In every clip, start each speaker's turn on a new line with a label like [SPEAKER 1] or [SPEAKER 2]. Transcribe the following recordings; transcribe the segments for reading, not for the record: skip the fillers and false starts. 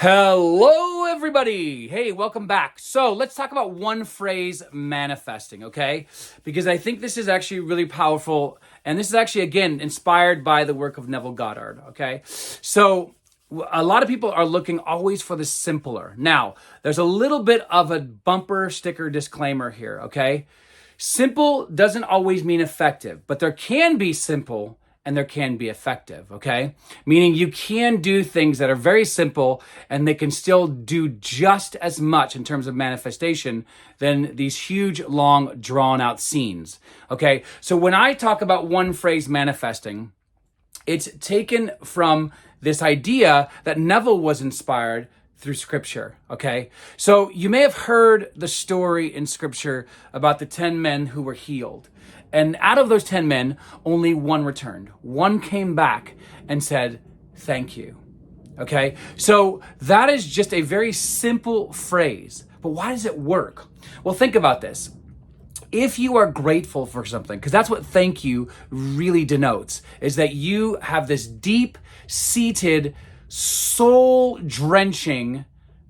[SPEAKER 1] Hello, everybody. Hey, welcome back. So let's talk about one phrase manifesting, okay? Because I think this is actually really powerful. And this is actually, again, inspired by the work of Neville Goddard, okay? So a lot of people are looking always for the simpler. Now, there's a little bit of a bumper sticker disclaimer here, okay? Simple doesn't always mean effective, but there can be simple and there can be effective, okay? Meaning you can do things that are very simple and they can still do just as much in terms of manifestation than these huge, long, drawn out scenes, okay? So when I talk about one phrase manifesting, it's taken from this idea that Neville was inspired through scripture, okay? So you may have heard the story in scripture about the 10 men who were healed. And out of those 10 men, only one returned. One came back and said, thank you, okay? So that is just a very simple phrase, but why does it work? Well, think about this. If you are grateful for something, because that's what thank you really denotes, is that you have this deep-seated, soul-drenching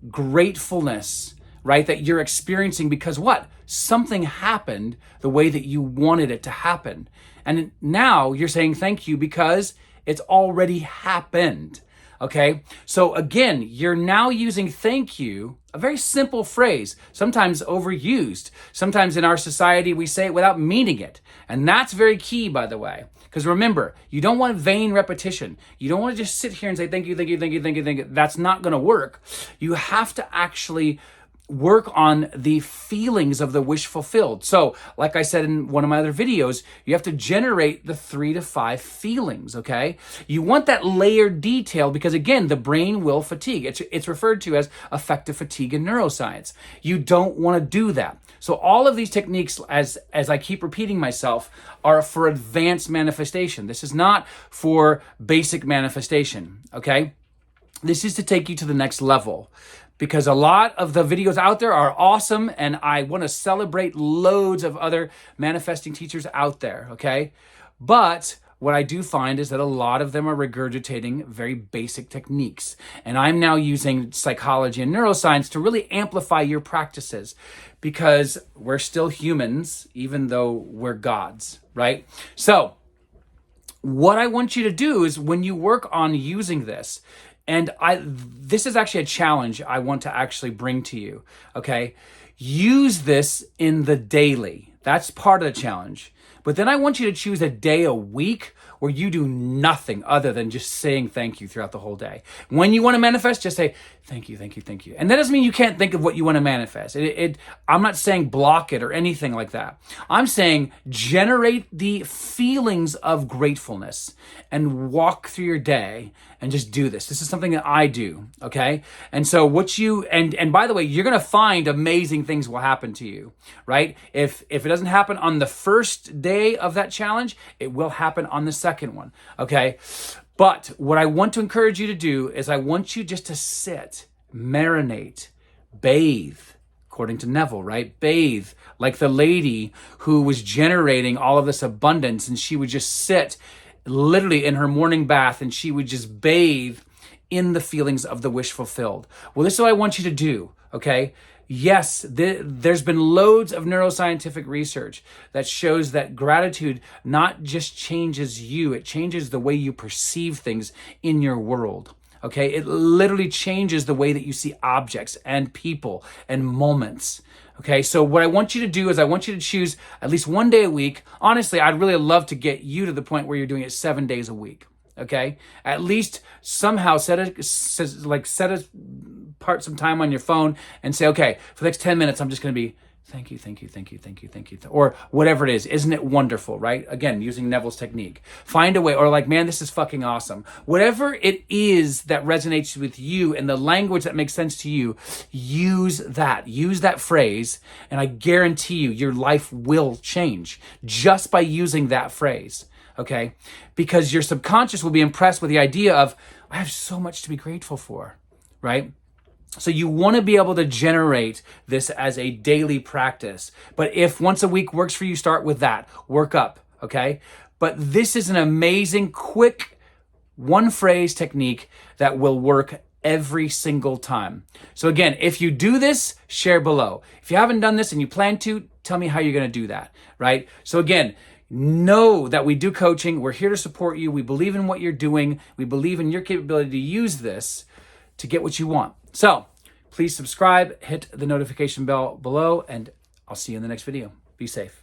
[SPEAKER 1] gratefulness, right, that you're experiencing because what? Something happened the way that you wanted it to happen. And now you're saying thank you because it's already happened. Okay? So again, you're now using thank you, a very simple phrase, sometimes overused. Sometimes in our society, we say it without meaning it. And that's very key, by the way. Because remember, you don't want vain repetition. You don't want to just sit here and say thank you, thank you, thank you, thank you, thank you. That's not going to work. You have to actually work on the feelings of the wish fulfilled. So, like I said in one of my other videos, you have to generate the 3 to 5 feelings, okay? You want that layered detail because, again, the brain will fatigue. It's referred to as affective fatigue in neuroscience. You don't want to do that. So all of these techniques, as I keep repeating myself, are for advanced manifestation. This is not for basic manifestation, okay? This is to take you to the next level. Because a lot of the videos out there are awesome, and I want to celebrate loads of other manifesting teachers out there, okay? But what I do find is that a lot of them are regurgitating very basic techniques. And I'm now using psychology and neuroscience to really amplify your practices because we're still humans, even though we're gods, right? So what I want you to do is when you work on using this, and this is actually a challenge I want to actually bring to you, okay? Use this in the daily. That's part of the challenge. But then I want you to choose a day a week where you do nothing other than just saying thank you throughout the whole day. When you want to manifest, just say thank you, thank you, thank you. And that doesn't mean you can't think of what you want to manifest. I'm not saying block it or anything like that. I'm saying generate the feelings of gratefulness and walk through your day and just do this. This is something that I do, okay? And so and by the way, you're going to find amazing things will happen to you, right? If it doesn't happen on the first day of that challenge, it will happen on the second one, okay? But what I want to encourage you to do is I want you just to sit, marinate, bathe, according to Neville, right? Bathe like the lady who was generating all of this abundance, and she would just sit literally in her morning bath and she would just bathe in the feelings of the wish fulfilled. Well, this is what I want you to do, okay? Yes, there's been loads of neuroscientific research that shows that gratitude not just changes you, it changes the way you perceive things in your world. Okay, it literally changes the way that you see objects and people and moments. Okay, so what I want you to do is I want you to choose at least one day a week. Honestly, I'd really love to get you to the point where you're doing it 7 days a week. Okay, at least somehow set apart some time on your phone and say, okay, for the next 10 minutes, I'm just going to be thank you, thank you, thank you, thank you, thank you, or whatever it is. Isn't it wonderful, right? Again, using Neville's technique. Find a way, or like, man, this is fucking awesome. Whatever it is that resonates with you and the language that makes sense to you, use that phrase, and I guarantee you, your life will change just by using that phrase, okay? Because your subconscious will be impressed with the idea of, I have so much to be grateful for, right? So you want to be able to generate this as a daily practice. But if once a week works for you, start with that. Work up, okay? But this is an amazing, quick, one phrase technique that will work every single time. So again, if you do this, share below. If you haven't done this and you plan to, tell me how you're going to do that, right? So again, know that we do coaching. We're here to support you. We believe in what you're doing. We believe in your capability to use this to get what you want. So please subscribe, hit the notification bell below, and I'll see you in the next video. Be safe.